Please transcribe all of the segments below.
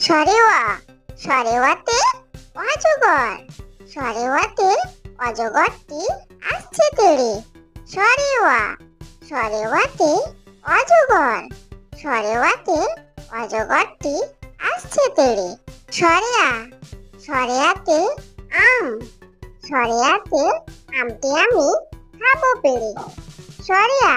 সরেওয়া সরেওয়াতে অজগর, সরেওয়াতে অজগরটি আসছে তেড়ে। সরেওয়া সরেওয়াতে অজগর, সরেওয়াতে অজগরটি আসছে তেড়ে। সরেয়া সরেয়াতে আম, সরেয়াতে আমটি আমি খাবো পেড়ে। সরেয়া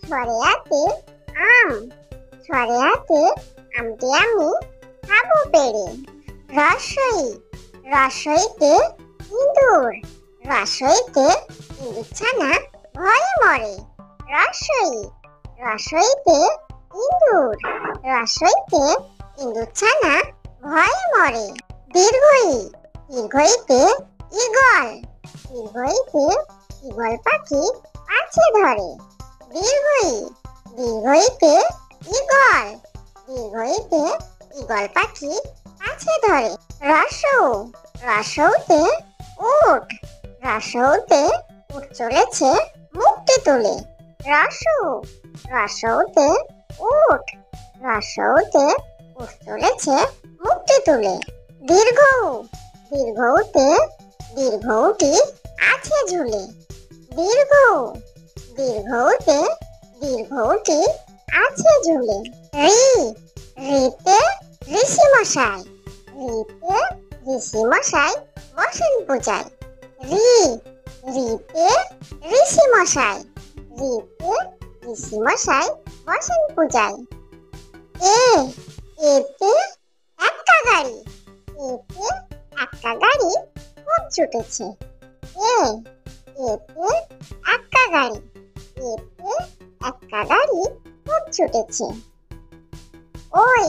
সরেয়াতে আম, সরেয়াতে আমটি আমি খাবো পেড়ে। রসই রসইতে ইঁদুর, রসইতে ইঁদুর ছানা ভয়ে মরে। রসই রসইতে ইঁদুর, রসইতে ইঁদুর ছানা ভয়ে মরে। দীর্ঘই দীর্ঘইতে ঈগল, দীর্ঘইতে ঈগল পাখি পাছে ধরে। দীর্ঘই দীর্ঘইতে ঈগল, দীর্ঘইতে ঈগল পাখি পাছে ধরে। রসৌ রসৌতে উট, রসৌতে উট চলেছে মুখটি তুলে। রসৌ রসৌতে উট, রসৌতে উট চলেছে মুখটি তুলে। দীর্ঘ দীর্ঘৌতে দীর্ঘৌটি আছে ঝুলে। দীর্ঘ দীর্ঘৌতে দীর্ঘৌটি আছে ঝুলে। ঋ ঋতে ঋষি মশাই, ঋতে ঋষি মশাই বসেন পূজায়। ঋ ঋতে ঋষি মশাই, ঋতে ঋষি মশাই বসেন পূজায়। এ এতে একটা গাড়ি, এতে একটা গাড়ি খুব ছুটেছে। এ এতে একটা গাড়ি, এতে একটা গাড়ি খুব ছুটেছে। ওই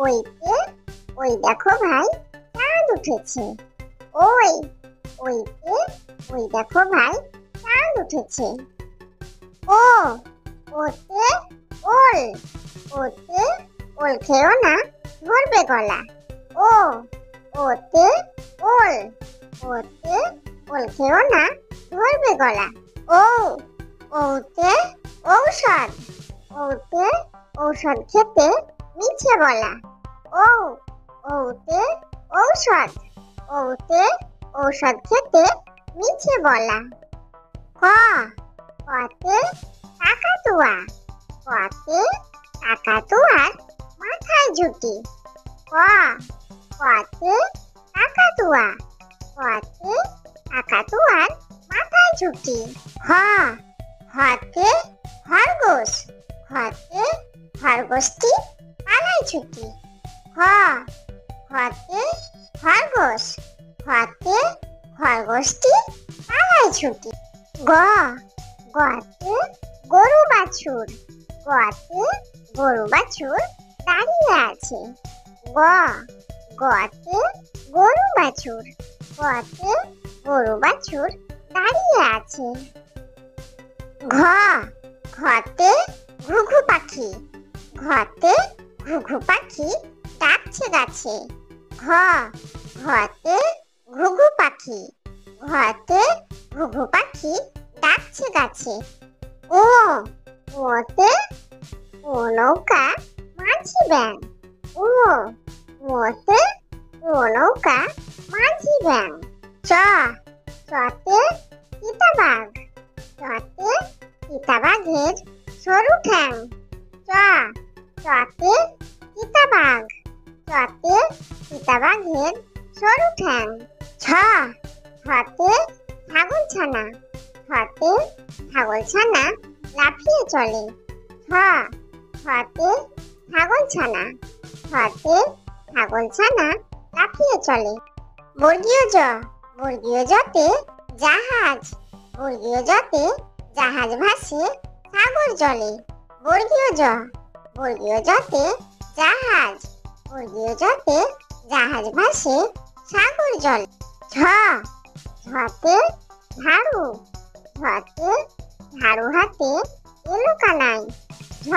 ওইতে ওই দেখো ভাই চাঁদ উঠেছে। ওই ওইতে ওই দেখো ভাই চাঁদ উঠেছে। ও ওতে ওল, ওতে ওল খেও না ধরবে গলা। ও ওতে ওল, ওতে ওল খেও না ধরবে গলা। ও ওতে ঔষধ, ওতে ঔষধ খেতে মিছে বলা। ও ওতে ঔষধ, ওতে ঔষধ খেতে মিছে বলা। ক কতে কাকাতুয়া, কতে কাকাতুয়ার মাথায় ঝুঁটি। ক কতে কাকাতুয়া, কতে কাকাতুয়ার মাথায় ঝুঁটি। খ খতে খরগোশ, খতে খরগোশটি পালায় ছুটি। খ খতে খরগোশ, খতে খরগোশটি পালায় ছুটি। গ গতে গরু বাছুর, গতে গরু বাছুর দাঁড়িয়ে আছে। গ গতে গরু বাছুর, গতে গরু বাছুর দাঁড়িয়ে আছে। ঘ ঘতে ঘুঘু পাখি, ঘতে ঘুঘু পাখি ডাকছে গাছে। ঘ ঘতে ঘুঘু পাখি, ঘতে ঘুঘু পাখি ডাকছে গাছে। ও ওতে ও নৌকা মাঝি ব্যাং, ও ওতে ও নৌকা মাঝি ব্যাং। চ চতে চিতাবাঘ, চতে চিতাবাঘের সরু ঠ্যাং। চ চতে চিতাবাঘ, চতে চিতাবাঘের সরু ঠ্যাং। ছ ছতে ছাগল ছানা, ছতে ছাগল ছানা লাফিয়ে চলে। ছ ছতে ছাগল ছানা, ছতে ছাগল ছানা লাফিয়ে চলে। বর্গীয় জ বর্গীয় জতে জাহাজ, বর্গীয় জতে জাহাজ ভাসে সাগর জলে। বর্গীয় জ বর্গীয় জতে জাহাজ, বর্গীয় জতে জাহাজ ভাসে সাগর জলে। ঝ ঝতে ঝাড়ু, ঝতে ঝাড়ু হাতে এলো কানাই। ঝ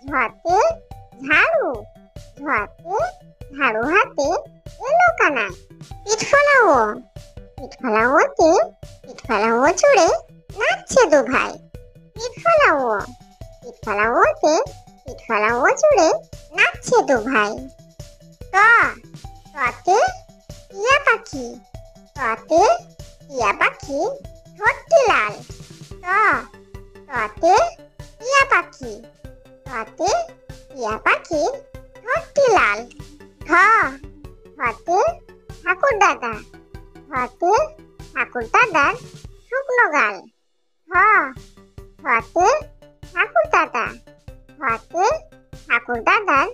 ঝতে ঝাড়ু, ঝতে ঝাড়ু হাতে এলো কানাই। পিঠ ফলাও, পিঠ ফলাওতে পিঠ ফলাও চড়ে নাচছে দু ভাই। পিঠ ফলাও, পিঠ ফলাওতে পিঠ ফলাও চড়ে নাচছে দু ভাই। পাখি ততে টিয়া পাখি ঠোঁটটি লাল ততে টিয়া পাখি ততে টিয়া পাখি ঠোঁটটি লাল ধতে ঠাকুর দাদা ধতে ঠাকুর দাদার শুকনো গাল ধতে ঠাকুর দাদা ধতে ঠাকুর দাদার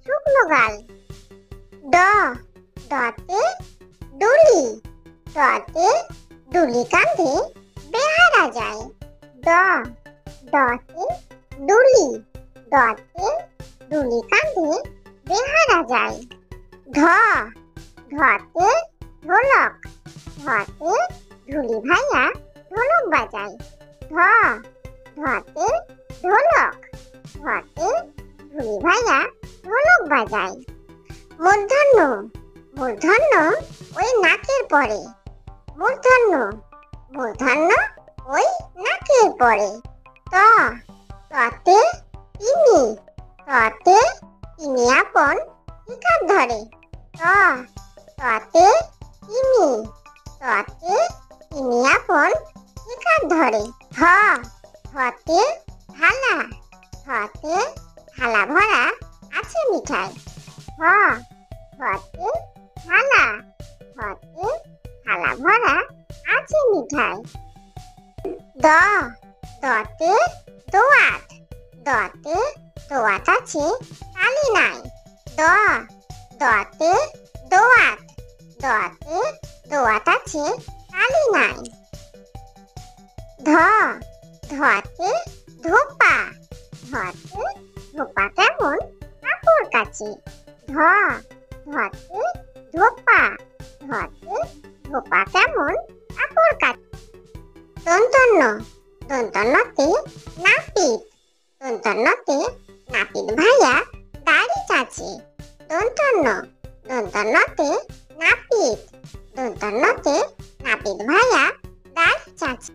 শুকনো গাল দতে ডুলি দতে ডুলি কাঁধে বেহারা যায় দতে ডুলি দতে ডুলি কাঁধে বেহারা যায় ধতে ঢোলক ধতে ঢুলি ভাইয়া ঢোলক বাজায় ধতে ঢোলক ধতে ঢুলি ভাইয়া ঢোলক বাজায় মূর্ধন্য মূর্ধন্য ওই নাকের পরে মূর্ধন্য মূর্ধন্য ওই নাকের পরে ততে তিনি ততে তিনি আপন শিকার ধরে ততে তিনি ততে তিনি আপন শিকার ধরে ধতে থালা ধতে থালা ভরা আছে মিঠাই ধতে থালা ধতে থালা ভরা আছে মিঠাই দতে দোয়াত দতে দোয়াত আছে তালি নাই দতে দোয়াত দতে দোয়াত আছে তালি নাই ধতে ধোপা ধতে ধোপা কেমন কাপড় কাচে ধতে ধোপা ধতে ধোপা কেমন কাপড় কাচে দন্তন্য দন্তন্যতে নাপিত দন্তন্যতে নাপিত ভাইয়া দাড়ি চাচে দন্তন্য দন্তন্যতে নাপিত দন্তন্যতে নাপিত ভাইয়া দাড়ি চাচে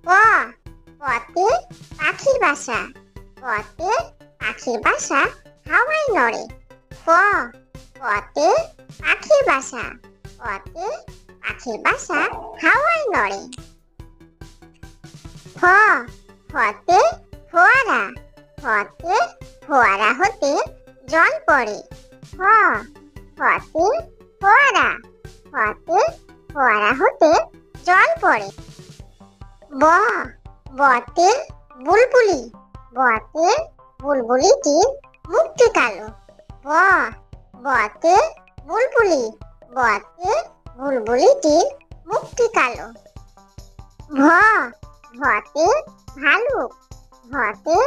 পতে পাখির বাসা পতে পাখির বাসা হাওয়ায় নড়ে পতে পাখির বাসা পতে পাখির বাসা হাওয়ায় নড়ে ফতে ফোয়ারা ফতে ফোয়ারা হতে জল পড়ে ফতে ফোয়ারা ফতে ফোয়ারা হতে জল পড়ে বতে বুলবুলি বতে বুলবুলিটির মুখটি কালো বতে বুলবুলি বতে বুলবুলিটির মুখটি কালো ভতে ভালুক ভতে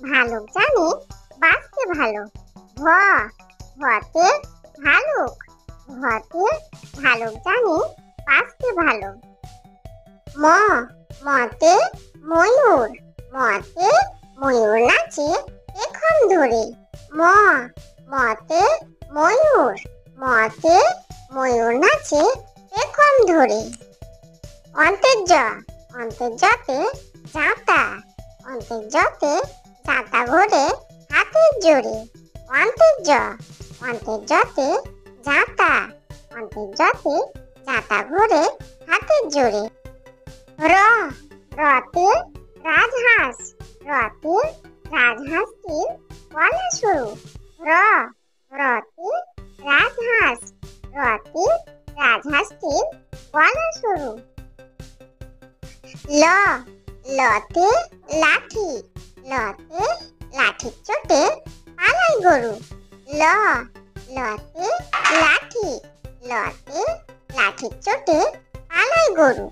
ভালুক জানে বাঁচতে ভালো ভতে ভালুক ভতে ভালুক জানে বাঁচতে ভালো মতে ময়ূর মতে ময়ূর নাচে এখন ধরে মতে ময়ূর মতে ময়ূর নাচে এখন ধরে অন্তর্জতে জাঁতা অন্তর্জতে জাঁতা ঘোরে হাতের জোরে অন্তর্জতে জাঁতা অন্তর্জতে জাঁতা ঘোরে হাতের জোরে রতে রাজহাঁস রতে রাজহাঁসটির গলা সরু রতে রাজহাঁস রতে রাজহাঁসটির গলা সরু লতে লাঠি লতে লাঠির চোটে পালায় গরু লতে লাঠি লতে লাঠির চোটে পালায় গরু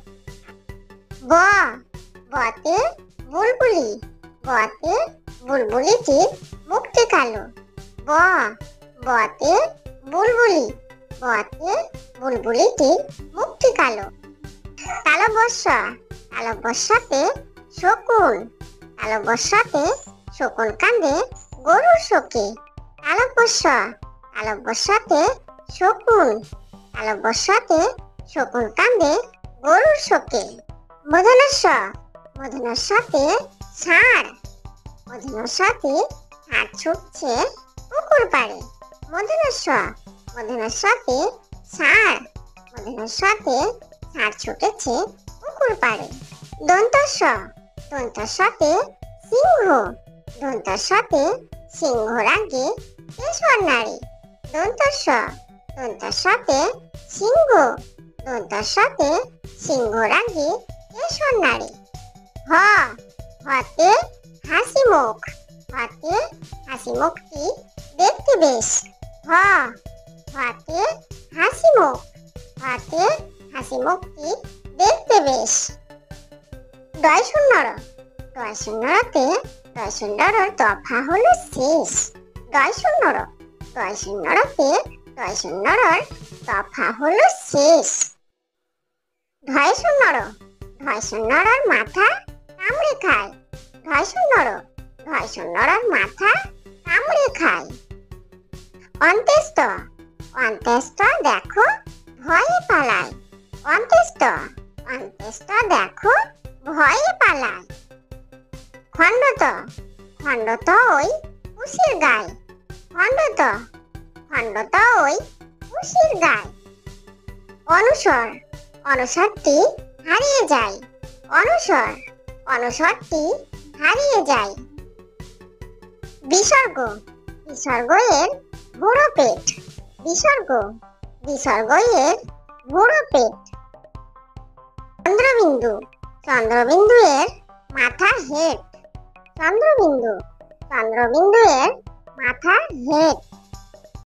বতে বুলবুলি বতে বুলবুলিটির মুখটি কালো বতে বুলবুলি বতে বুলবুলিটির মুখটি কালো তালবস্যা তালবস্যাতে শকুন তালবস্যাতে শকুন কাঁদে গরুর শোকে তালবস্যা তালবস্যাতে শকুন তালবস্যাতে শকুন কাঁদে গরুর শোকে মধুনস্য মধুনস্যতে ষাঁড় মধুনস্যতে ষাঁড় ছুটছে পুকুর পাড়ে মধুনস্য মধুনস্যতে ষাঁড় ওদের সাথে ষাঁড় ছুটেছে পুকুর পাড়ে। দন্তস্ব, দন্তস্বতে সিংহ, দন্তস্বতে সিংহর আগে কেশর নাড়ি। দন্তস্ব, দন্তস্বতে সিংহ, দন্তস্বতে সিংহর আগে কেশর নাড়ি। হ, হতে হাসি মুখ, হতে হাসি মুখটি দেখতে বেশ। হ, হতে হাসি মুখ, হতে হাসি মুখটি দেখতে বেশ। ডয় শূন্যর, ডয় শূন্যরতে ডয় শূন্যর দফা হলো শেষ। ডয় শূন্যর, ডয় শূন্যরতে ডয় শূন্যর দফা হলো শেষ। ঢয় শূন্যর, ঢয় শূন্যর মাথা কামড়ে খায়। ঢয় শূন্যর, ঢয় শূন্যর মাথা কামড়ে খায়। অন্ত্যেষ্ট, অন্ত্যেষ্ট দেখো ভয়ে পালায়। অন্ত্যেষ্ট, অন্ত্যেষ্ট দেখো ভয়ে পালায়। খণ্ডত, খণ্ডত ওই উশির গায়। খণ্ডত, খণ্ডত ওই উশির গায়। অনুসর, অনুসরটি হারিয়ে যায়। অনুসর, অনুসরটি হারিয়ে যায়। বিসর্গ, বিসর্গ এর বুড়ো পেট। বিসর্গ, বিসর্গ এর বুড়ো পেট। চন্দ্রবিন্দু, চন্দ্রবিন্দু এর মাথা হেড। চন্দ্রবিন্দু, চন্দ্রবিন্দু এর মাথা হেড।